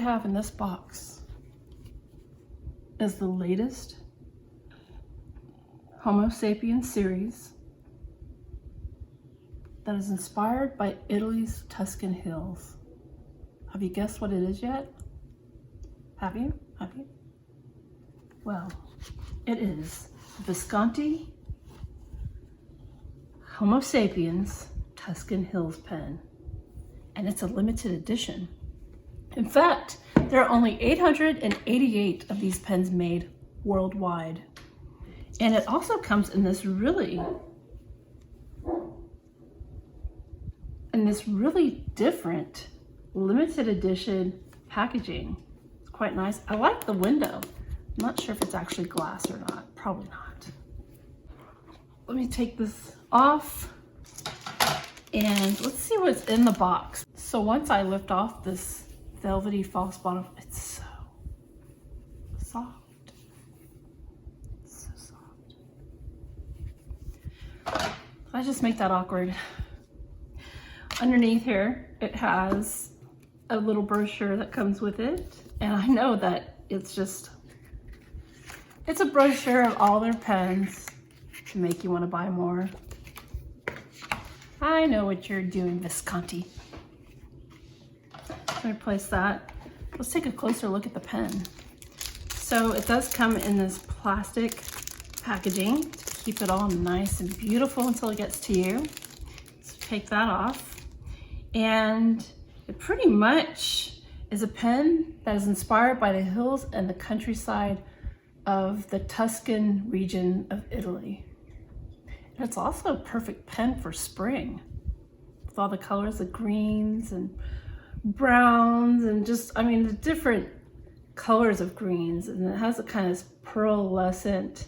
have in this box is the latest Homo Sapiens series that is inspired by Italy's Tuscan Hills. Have you guessed what it is yet? Have you? Well, it is Visconti Homo Sapiens Tuscan Hills pen, and it's a limited edition. In fact, there are only 888 of these pens made worldwide. And it also comes in this really different limited edition packaging. It's quite nice. I like the window. I'm not sure if it's actually glass or not. Probably not. Let me take this off and let's see what's in the box. So once I lift off this velvety false bottom, it's so soft. It's so soft. Did I just make that awkward? Underneath here, it has a little brochure that comes with it. And I know that it's a brochure of all their pens to make you want to buy more. I know what you're doing, Visconti. Let me place that. Let's take a closer look at the pen. So it does come in this plastic packaging to keep it all nice and beautiful until it gets to you. So take that off. And it pretty much is a pen that is inspired by the hills and the countryside of the Tuscan region of Italy. And it's also a perfect pen for spring with all the colors of greens and browns and just, I mean, the different colors of greens, and it has a kind of pearlescent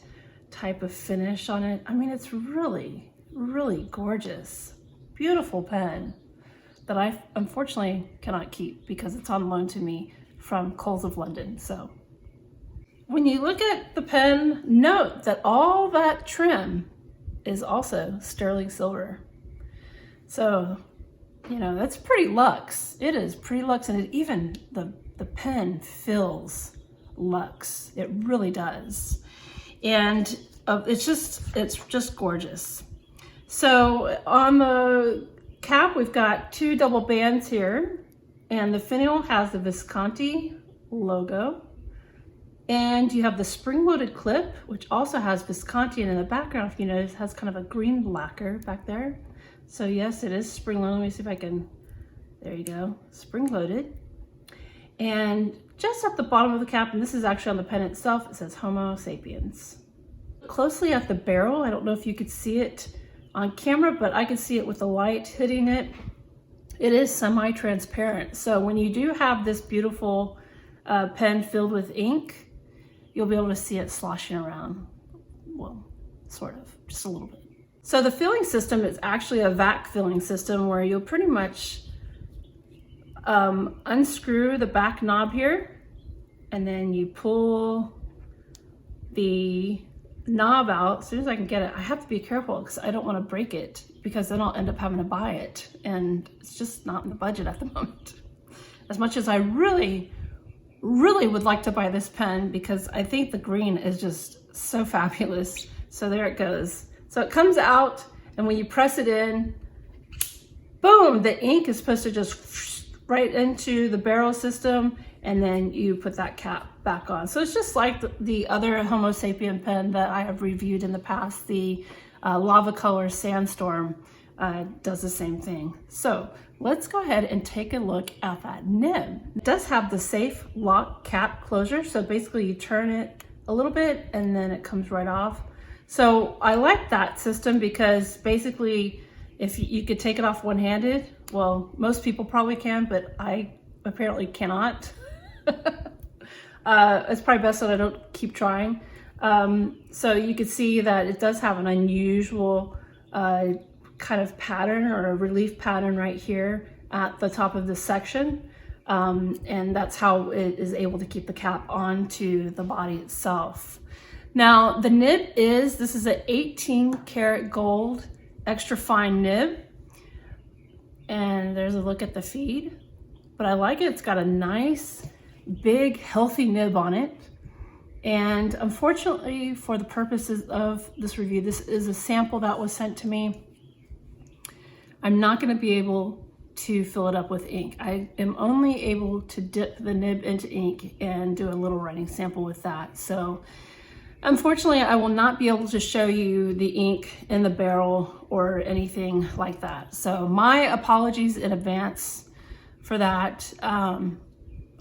type of finish on it. I mean, it's really, really gorgeous. Beautiful pen that I unfortunately cannot keep because it's on loan to me from Coles of London. So when you look at the pen, note that all that trim is also sterling silver. So, you know, that's pretty luxe. It is pretty luxe, and it even, the pen feels luxe. It really does. And it's just gorgeous. So on the cap, we've got two double bands here, and the finial has the Visconti logo. And you have the spring-loaded clip, which also has Visconti, and in the background, if you notice, has kind of a green lacquer back there. So yes, it is spring-loaded. Let me see if I can, there you go, spring-loaded. And just at the bottom of the cap, and this is actually on the pen itself, it says Homo Sapiens. Closely at the barrel, I don't know if you could see it on camera, but I can see it with the light hitting it. It is semi-transparent. So when you do have this beautiful pen filled with ink, you'll be able to see it sloshing around. Well, sort of, just a little bit. So the filling system is actually a vac filling system where you'll pretty much unscrew the back knob here, and then you pull the knob out. As soon as I can get it, I have to be careful because I don't want to break it, because then I'll end up having to buy it, and it's just not in the budget at the moment. As much as I really would like to buy this pen, because I think the green is just so fabulous. So there it goes. So it comes out, and when you press it in, boom, the ink is supposed to just right into the barrel system, and then you put that cap back on. So it's just like the other Homo Sapien pen that I have reviewed in the past, the Lava Color Sandstorm does the same thing. So let's go ahead and take a look at that nib. It does have the safe lock cap closure. So basically you turn it a little bit and then it comes right off. So I like that system because basically if you could take it off one-handed, well, most people probably can, but I apparently cannot. It's probably best that I don't keep trying. So you can see that it does have an unusual kind of pattern, or a relief pattern right here at the top of this section. And that's how it is able to keep the cap onto the body itself. Now the nib this is an 18 karat gold extra fine nib. And there's a look at the feed, but I like it. It's got a nice big, healthy nib on it. And unfortunately, for the purposes of this review, this is a sample that was sent to me. I'm not going to be able to fill it up with ink. I am only able to dip the nib into ink and do a little writing sample with that. So unfortunately, I will not be able to show you the ink in the barrel or anything like that. So my apologies in advance for that.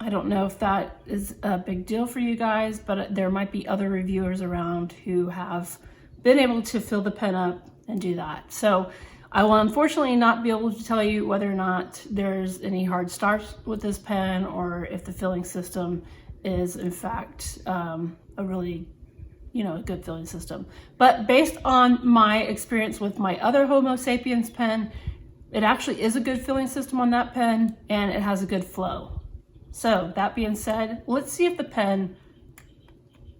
I don't know if that is a big deal for you guys, but there might be other reviewers around who have been able to fill the pen up and do that. So I will unfortunately not be able to tell you whether or not there's any hard starts with this pen or if the filling system is in fact a really, a good filling system. But based on my experience with my other Homo Sapiens pen, it actually is a good filling system on that pen and it has a good flow. So that being said, let's see if the pen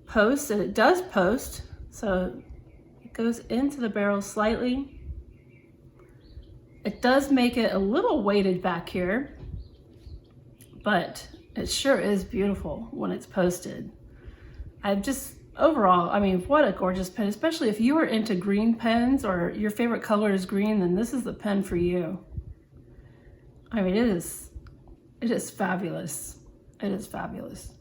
posts, and it does post. So it goes into the barrel slightly. It does make it a little weighted back here, but it sure is beautiful when it's posted. Overall, I mean, what a gorgeous pen, especially if you are into green pens or your favorite color is green, then this is the pen for you. I mean, it is fabulous. It is fabulous.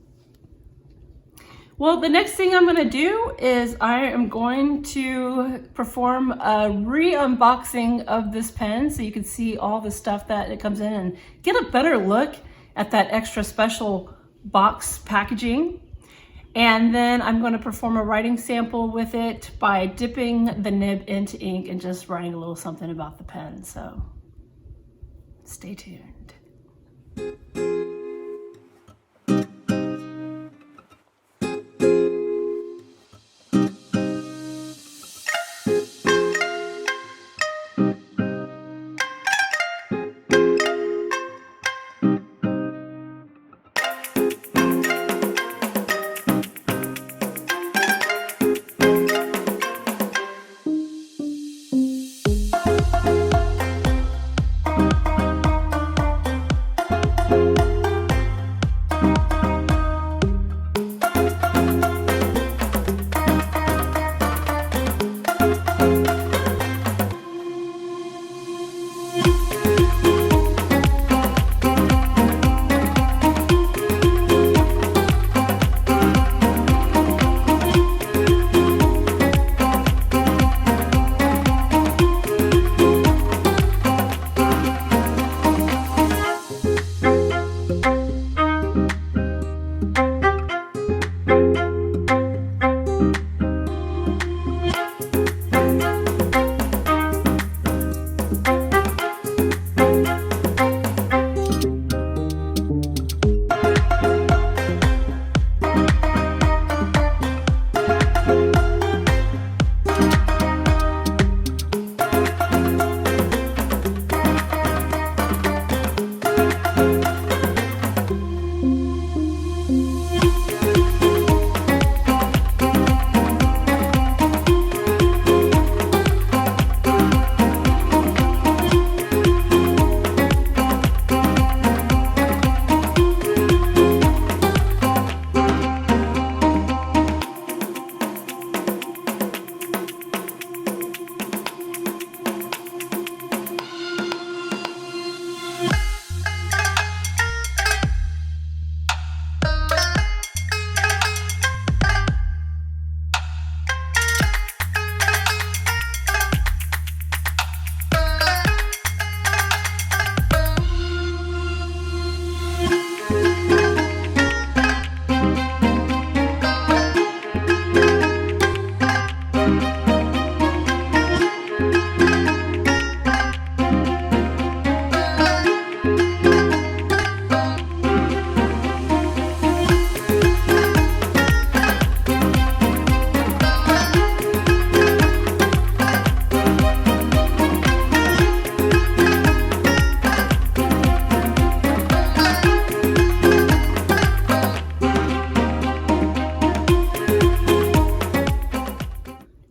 Well, the next thing I'm going to do is I am going to perform a re-unboxing of this pen so you can see all the stuff that it comes in and get a better look at that extra special box packaging. And then I'm going to perform a writing sample with it by dipping the nib into ink and just writing a little something about the pen. So stay tuned.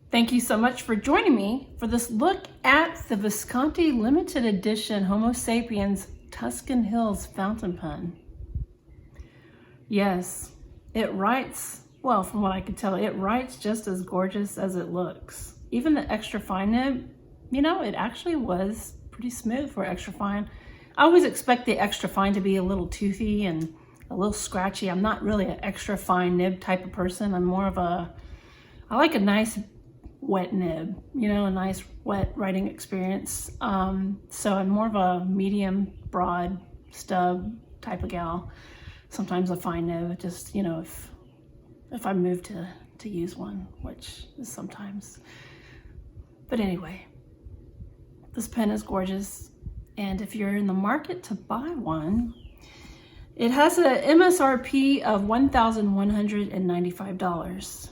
Thank you so much for joining me for this look at the Visconti limited edition Homo Sapiens Tuscan Hills fountain pen. Yes, it writes, well, from what I could tell, it writes just as gorgeous as it looks. Even the extra fine nib, you know, it actually was pretty smooth for extra fine. I always expect the extra fine to be a little toothy and a little scratchy. I'm not really an extra fine nib type of person. I'm more of a, I like a nice wet nib, you know, a nice wet writing experience. So I'm more of a medium, broad stub type of gal. Sometimes a fine nib, just, you know, if I move to use one, which is sometimes. But anyway, this pen is gorgeous. And if you're in the market to buy one, it has a MSRP of $1,195,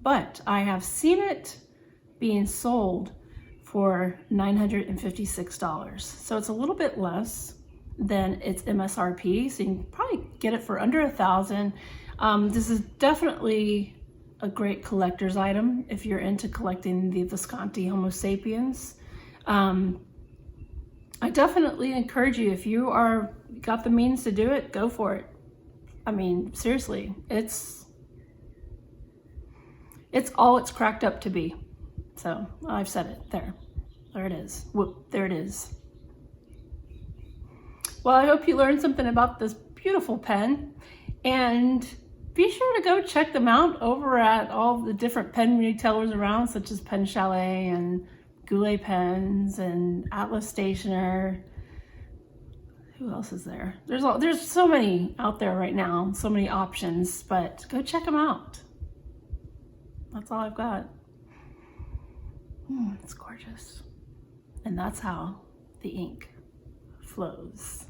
but I have seen it being sold for $956. So it's a little bit less than its MSRP. So you can probably get it for under $1,000. This is definitely a great collector's item if you're into collecting the Visconti Homo Sapiens. I definitely encourage you, if you got the means to do it, go for it. I mean, seriously, it's all it's cracked up to be. So I've said it. There it is. Whoop, there it is. Well, I hope you learned something about this beautiful pen, and be sure to go check them out over at all the different pen retailers around, such as Pen Chalet and Goulet Pens and Atlas Stationer. Who else is there? There's so many out there right now, so many options, but go check them out. That's all I've got. It's gorgeous. And that's how the ink flows.